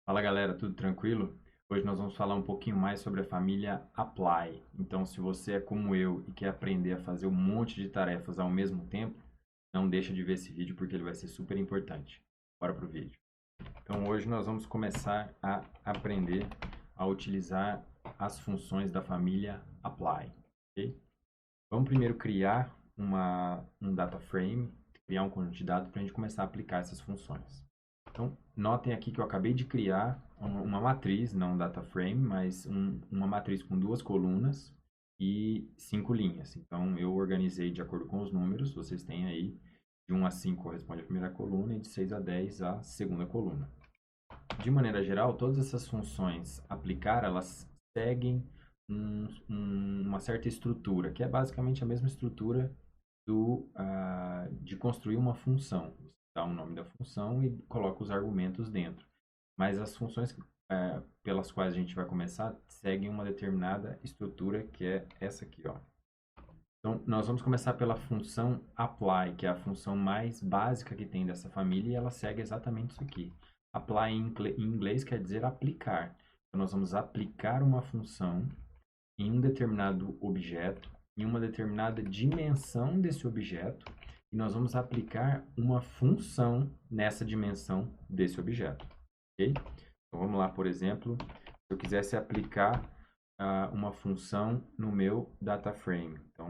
Fala galera, tudo tranquilo? Hoje nós vamos falar um pouquinho mais sobre a família Apply. Então, se você é como eu e quer aprender a fazer um monte de tarefas ao mesmo tempo, não deixa de ver esse vídeo porque ele vai ser super importante. Bora pro vídeo. Então, hoje nós vamos começar a aprender a utilizar as funções da família Apply. Ok? Vamos primeiro criar um data frame, criar um conjunto de dados para a gente começar a aplicar essas funções. Então, notem aqui que eu acabei de criar uma matriz, não um data frame, mas uma matriz com duas colunas e 5 linhas. Então, eu organizei de acordo com os números, vocês têm aí, de 1 a 5 corresponde à primeira coluna e de 6 a 10 à segunda coluna. De maneira geral, todas essas funções aplicar, elas seguem uma certa estrutura, que é basicamente a mesma estrutura de construir uma função. Você dá o nome da função e coloca os argumentos dentro. Mas as funções pelas quais a gente vai começar seguem uma determinada estrutura, que é essa aqui, ó. Então, nós vamos começar pela função apply, que é a função mais básica que tem dessa família, e ela segue exatamente isso aqui. Apply em inglês quer dizer aplicar. Então, nós vamos aplicar uma função em um determinado objeto, em uma determinada dimensão desse objeto, e nós vamos aplicar uma função nessa dimensão desse objeto. Ok? Então, vamos lá, por exemplo, se eu quisesse aplicar uma função no meu data frame, então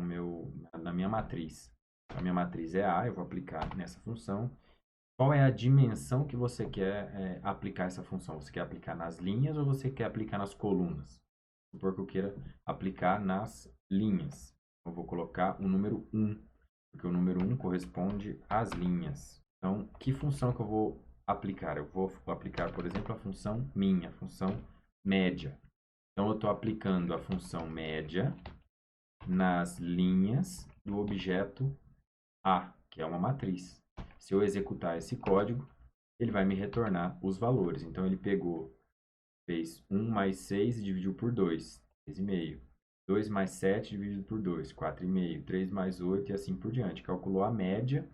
na minha matriz. A minha matriz é A, eu vou aplicar nessa função. Qual é a dimensão que você quer aplicar essa função? Você quer aplicar nas linhas ou você quer aplicar nas colunas? Supor que eu queira aplicar nas linhas. Eu vou colocar o número 1, porque o número 1 corresponde às linhas. Então, que função que eu vou aplicar? Eu vou aplicar, por exemplo, a função min, a função média. Então, eu estou aplicando a função média nas linhas do objeto A, que é uma matriz. Se eu executar esse código, ele vai me retornar os valores. Então, ele fez 1 mais 6 e dividiu por 2, 3,5. 2 mais 7 dividido por 2, 4,5. 3 mais 8 e assim por diante. Calculou a média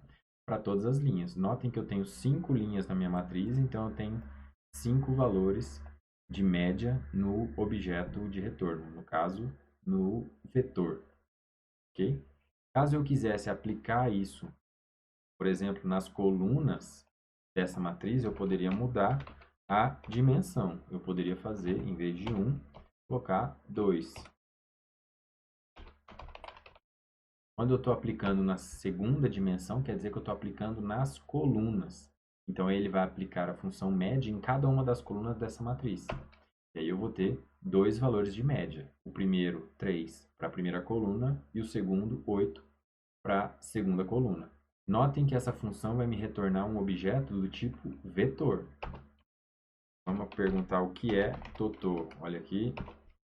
para todas as linhas. Notem que eu tenho 5 linhas na minha matriz, então eu tenho 5 valores de média no objeto de retorno, no caso, no vetor. Ok? Caso eu quisesse aplicar isso, por exemplo, nas colunas dessa matriz, eu poderia mudar a dimensão. Eu poderia fazer, em vez de 1, colocar 2. Quando eu estou aplicando na segunda dimensão, quer dizer que eu estou aplicando nas colunas. Então, ele vai aplicar a função média em cada uma das colunas dessa matriz. E aí eu vou ter dois valores de média. O primeiro, 3 para a primeira coluna, e o segundo, 8 para a segunda coluna. Notem que essa função vai me retornar um objeto do tipo vetor. Vamos perguntar o que é totô. Olha aqui,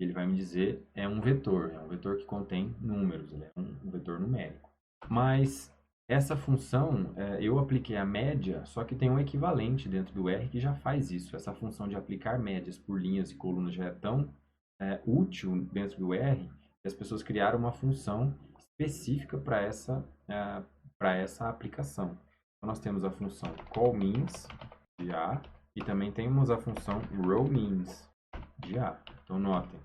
ele vai me dizer é um vetor que contém números, ele é um vetor numérico. Mas essa função, eu apliquei a média, só que tem um equivalente dentro do R que já faz isso. Essa função de aplicar médias por linhas e colunas já é tão útil dentro do R que as pessoas criaram uma função específica para essa aplicação. Então, nós temos a função callMeans de A e também temos a função rowMeans de A. Então, notem,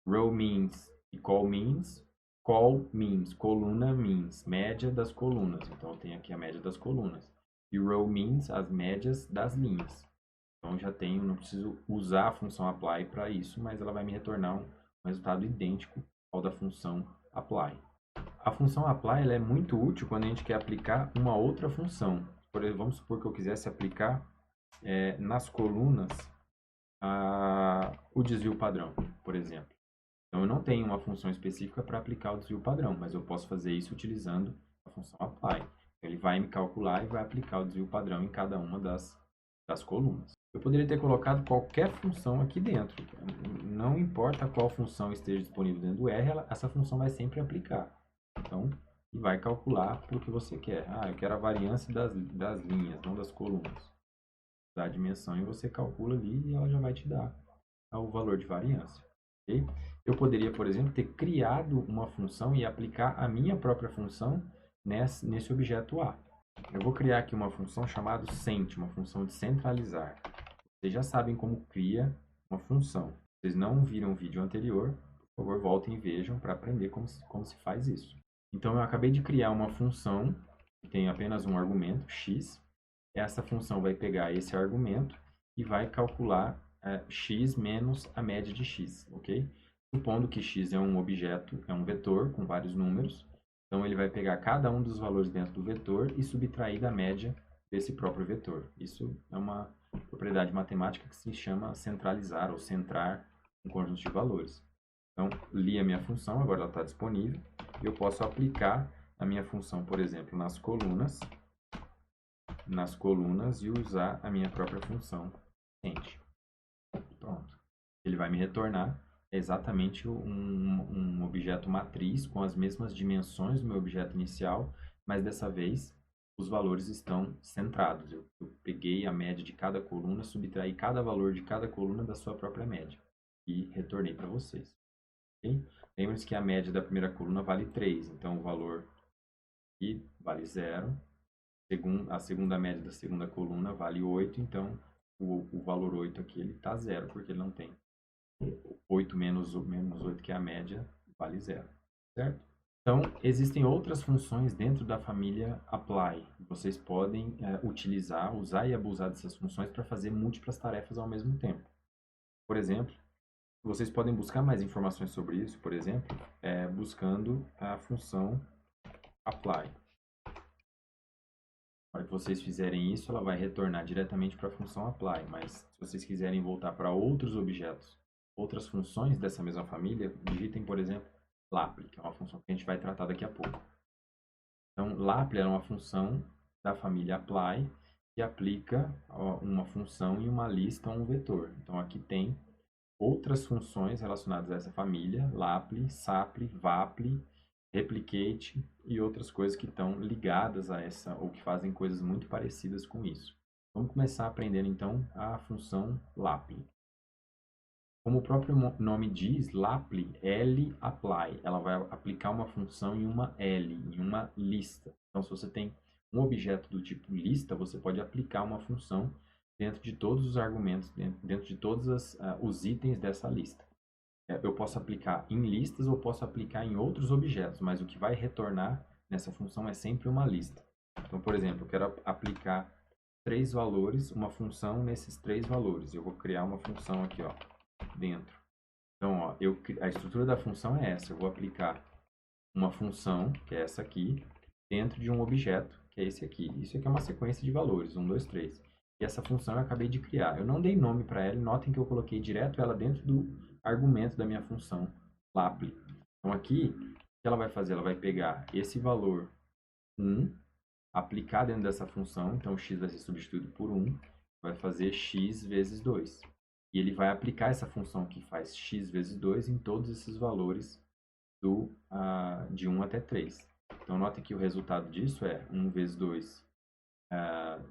rowMeans e callMeans. Call means, coluna means, média das colunas. Então, eu tenho aqui a média das colunas. E row means, as médias das linhas. Então, já tenho, não preciso usar a função apply para isso, mas ela vai me retornar um resultado idêntico ao da função apply. A função apply ela é muito útil quando a gente quer aplicar uma outra função. Por exemplo, vamos supor que eu quisesse aplicar nas colunas o desvio padrão, por exemplo. Então, eu não tenho uma função específica para aplicar o desvio padrão, mas eu posso fazer isso utilizando a função apply. Ele vai me calcular e vai aplicar o desvio padrão em cada uma das colunas. Eu poderia ter colocado qualquer função aqui dentro. Não importa qual função esteja disponível dentro do R, essa função vai sempre aplicar. Então, e vai calcular para o que você quer. Eu quero a variância das linhas, não das colunas. Dá a dimensão e você calcula ali e ela já vai te dar o valor de variância. Okay? Eu poderia, por exemplo, ter criado uma função e aplicar a minha própria função nesse objeto A. Eu vou criar aqui uma função chamada cent, uma função de centralizar. Vocês já sabem como cria uma função. Se vocês não viram o vídeo anterior, por favor, voltem e vejam para aprender como se faz isso. Então, eu acabei de criar uma função que tem apenas um argumento, x. Essa função vai pegar esse argumento e vai calcular x menos a média de x, ok? Supondo que x é um objeto, é um vetor com vários números, então ele vai pegar cada um dos valores dentro do vetor e subtrair da média desse próprio vetor. Isso é uma propriedade matemática que se chama centralizar ou centrar um conjunto de valores. Então, li a minha função, agora ela está disponível. Eu posso aplicar a minha função, por exemplo, nas colunas e usar a minha própria função int. Pronto. Ele vai me retornar exatamente um objeto matriz com as mesmas dimensões do meu objeto inicial, mas dessa vez os valores estão centrados. Eu peguei a média de cada coluna, subtraí cada valor de cada coluna da sua própria média e retornei para vocês. Okay? Lembre-se que a média da primeira coluna vale 3, então o valor aqui vale 0. A segunda média da segunda coluna vale 8, então o valor 8 aqui ele está 0, porque ele não tem 8 menos 8, que é a média, vale 0, certo? Então, existem outras funções dentro da família apply. Vocês podem usar e abusar dessas funções para fazer múltiplas tarefas ao mesmo tempo. Por exemplo, vocês podem buscar mais informações sobre isso, por exemplo, buscando a função apply. Na hora que vocês fizerem isso, ela vai retornar diretamente para a função apply, mas se vocês quiserem voltar para outros objetos, outras funções dessa mesma família, digitem, por exemplo, lapply, que é uma função que a gente vai tratar daqui a pouco. Então, lapply é uma função da família apply que aplica uma função em uma lista ou um vetor. Então, aqui tem outras funções relacionadas a essa família, lapply, sapply, vapply, replicate e outras coisas que estão ligadas a essa ou que fazem coisas muito parecidas com isso. Vamos começar aprendendo então a função lapply. Como o próprio nome diz, lapply, lapply, ela vai aplicar uma função em uma L, em uma lista. Então, se você tem um objeto do tipo lista, você pode aplicar uma função dentro de todos os argumentos, dentro de todos os itens dessa lista. Eu posso aplicar em listas ou posso aplicar em outros objetos, mas o que vai retornar nessa função é sempre uma lista. Então, por exemplo, eu quero aplicar 3 valores, uma função nesses 3 valores. Eu vou criar uma função aqui, ó, dentro. Então, ó, a estrutura da função é essa. Eu vou aplicar uma função, que é essa aqui, dentro de um objeto, que é esse aqui. Isso aqui é uma sequência de valores, 1, 2, 3. E essa função eu acabei de criar. Eu não dei nome para ela, notem que eu coloquei direto ela dentro do argumento da minha função lapply. Então aqui, o que ela vai fazer? Ela vai pegar esse valor 1, aplicar dentro dessa função, então x vai ser substituído por 1, vai fazer x vezes 2. E ele vai aplicar essa função que faz x vezes 2 em todos esses valores de 1 até 3. Então, nota que o resultado disso é 1 vezes 2,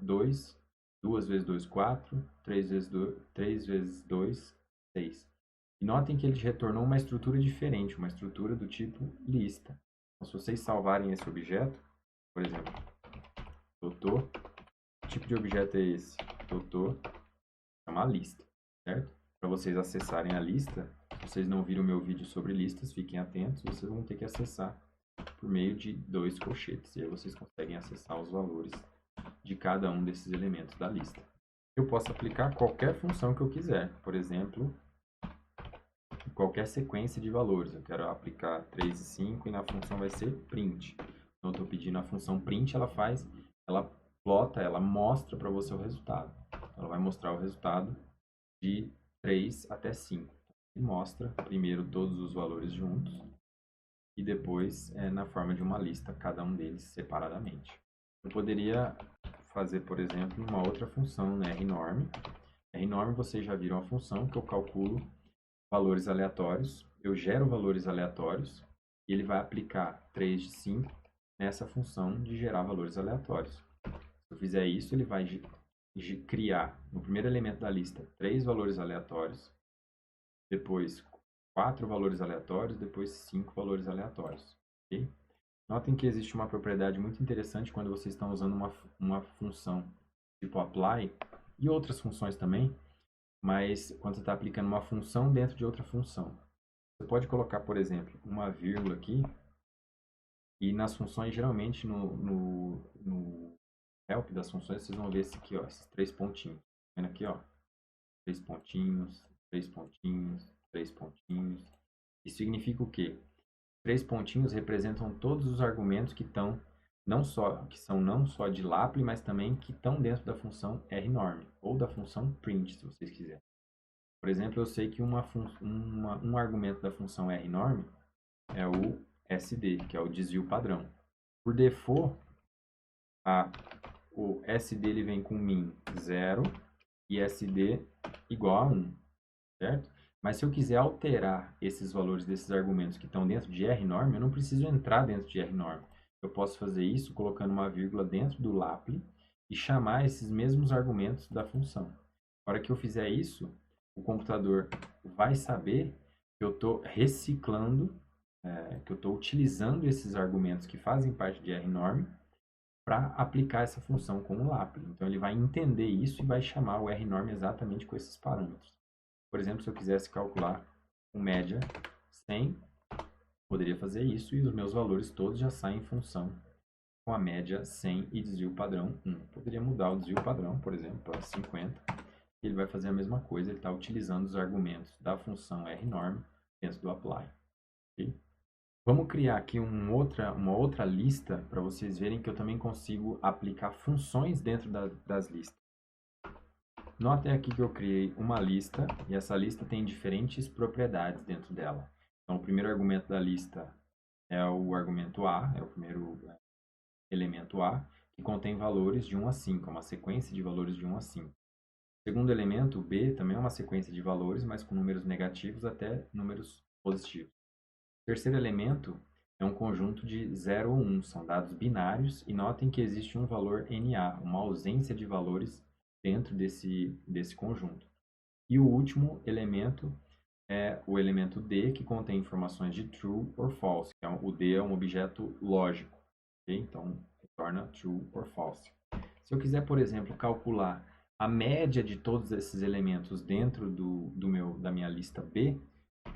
2, 2 vezes 2, 4, 3 vezes 2, 6. E notem que ele retornou uma estrutura diferente, uma estrutura do tipo lista. Então, se vocês salvarem esse objeto, por exemplo, doutor, que tipo de objeto é esse? Doutor, é uma lista, certo? Para vocês acessarem a lista, se vocês não viram o meu vídeo sobre listas, fiquem atentos, vocês vão ter que acessar por meio de 2 colchetes. E aí vocês conseguem acessar os valores de cada um desses elementos da lista. Eu posso aplicar qualquer função que eu quiser. Por exemplo, qualquer sequência de valores. Eu quero aplicar 3 e 5 e na função vai ser print. Então, eu estou pedindo a função print, ela plota, ela mostra para você o resultado. Ela vai mostrar o resultado de 3 até 5. E mostra primeiro todos os valores juntos e depois na forma de uma lista, cada um deles separadamente. Eu poderia fazer, por exemplo, uma outra função, né, rnorm. Rnorm, vocês já viram a função que eu calculo valores aleatórios, eu gero valores aleatórios e ele vai aplicar 3 de 5 nessa função de gerar valores aleatórios. Se eu fizer isso, ele vai criar no primeiro elemento da lista 3 valores aleatórios, depois 4 valores aleatórios, depois 5 valores aleatórios. Okay? Notem que existe uma propriedade muito interessante quando vocês estão usando uma função tipo apply e outras funções também, mas quando você está aplicando uma função dentro de outra função. Você pode colocar, por exemplo, uma vírgula aqui, e nas funções, geralmente, no help das funções, vocês vão ver esse aqui, ó, esses 3 pontinhos. Tá vendo aqui, ó? 3 pontinhos, 3 pontinhos, 3 pontinhos. Isso significa o quê? 3 pontinhos representam todos os argumentos que estão não só de Laple, mas também que estão dentro da função rnorm, ou da função print, se vocês quiserem. Por exemplo, eu sei que um argumento da função rnorm é o SD, que é o desvio padrão. Por default, o SD ele vem com min 0 e SD igual a 1, certo? Mas se eu quiser alterar esses valores desses argumentos que estão dentro de rnorm, eu não preciso entrar dentro de rnorm. Eu posso fazer isso colocando uma vírgula dentro do Laple e chamar esses mesmos argumentos da função. Na hora que eu fizer isso, o computador vai saber que eu estou reciclando, que eu estou utilizando esses argumentos que fazem parte de rnorm para aplicar essa função com o Laple. Então ele vai entender isso e vai chamar o rnorm exatamente com esses parâmetros. Por exemplo, se eu quisesse calcular o média 100, poderia fazer isso e os meus valores todos já saem em função com a média 100 e desvio padrão 1. Poderia mudar o desvio padrão, por exemplo, para 50. Ele vai fazer a mesma coisa, ele está utilizando os argumentos da função rnorm dentro do apply. Okay? Vamos criar aqui uma outra lista para vocês verem que eu também consigo aplicar funções dentro das listas. Notem aqui que eu criei uma lista e essa lista tem diferentes propriedades dentro dela. Então, o primeiro argumento da lista é o argumento A, é o primeiro elemento A, que contém valores de 1 a 5, é uma sequência de valores de 1 a 5. O segundo elemento, B, também é uma sequência de valores, mas com números negativos até números positivos. O terceiro elemento é um conjunto de 0 ou 1, são dados binários, e notem que existe um valor NA, uma ausência de valores dentro desse conjunto. E o último elemento é o elemento D, que contém informações de true or false. Então, o D é um objeto lógico, okay? Então retorna true or false. Se eu quiser, por exemplo, calcular a média de todos esses elementos dentro da minha lista B,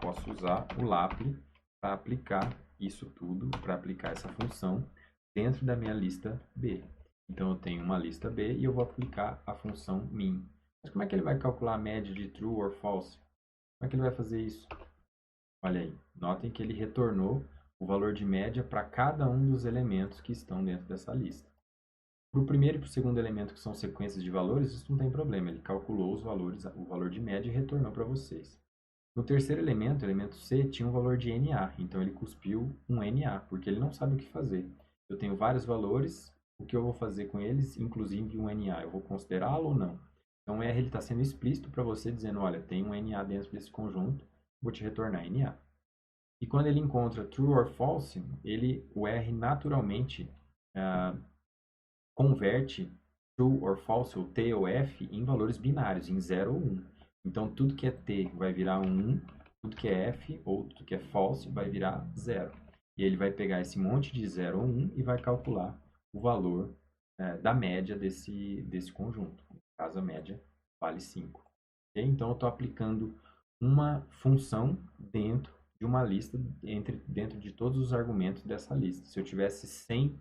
posso usar o Laple para aplicar isso tudo, para aplicar essa função dentro da minha lista B. Então, eu tenho uma lista B e eu vou aplicar a função min. Mas como é que ele vai calcular a média de true or false? Como é que ele vai fazer isso? Olha aí, notem que ele retornou o valor de média para cada um dos elementos que estão dentro dessa lista. Para o primeiro e para o segundo elemento, que são sequências de valores, isso não tem problema. Ele calculou os valores, o valor de média e retornou para vocês. No terceiro elemento, o elemento C, tinha um valor de NA, então ele cuspiu um NA, porque ele não sabe o que fazer. Eu tenho vários valores, o que eu vou fazer com eles, inclusive um NA, eu vou considerá-lo ou não? Então, o R está sendo explícito para você, dizendo, olha, tem um NA dentro desse conjunto, vou te retornar NA. E quando ele encontra true or false, o R naturalmente converte true or false, ou T ou F, em valores binários, em 0 ou 1. Então, tudo que é T vai virar 1, tudo que é F ou tudo que é false vai virar 0. E ele vai pegar esse monte de 0 ou 1 e vai calcular o valor da média desse conjunto. No caso, a média vale 5. Okay? Então, eu estou aplicando uma função dentro de uma lista, dentro de todos os argumentos dessa lista. Se eu tivesse 100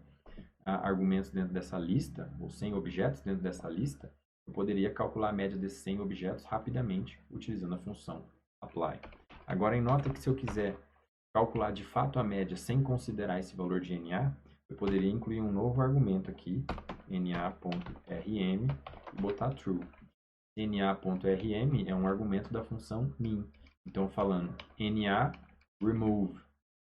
argumentos dentro dessa lista, ou 100 objetos dentro dessa lista, eu poderia calcular a média desses 100 objetos rapidamente, utilizando a função apply. Agora, nota que se eu quiser calcular de fato a média sem considerar esse valor de NA, eu poderia incluir um novo argumento aqui, na.rm, e botar true. na.rm é um argumento da função min. Então, falando na remove,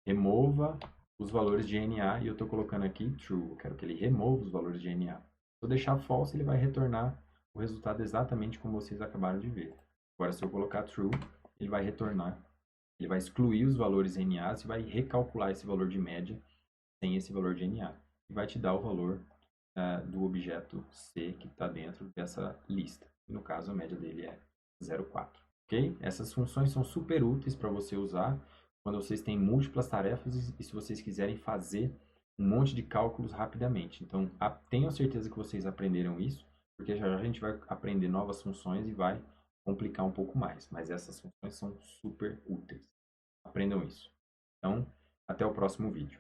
remova os valores de NA, e eu estou colocando aqui true. Eu quero que ele remova os valores de NA. Se eu deixar false, ele vai retornar o resultado exatamente como vocês acabaram de ver. Agora, se eu colocar true, ele vai retornar, ele vai excluir os valores NAs e vai recalcular esse valor de média sem esse valor de NA. E vai te dar o valor do objeto C que está dentro dessa lista. No caso, a média dele é 0,4. Ok? Essas funções são super úteis para você usar quando vocês têm múltiplas tarefas e se vocês quiserem fazer um monte de cálculos rapidamente. Então, tenham certeza que vocês aprenderam isso, porque já a gente vai aprender novas funções e vai complicar um pouco mais, mas essas funções são super úteis. Aprendam isso. Então, até o próximo vídeo.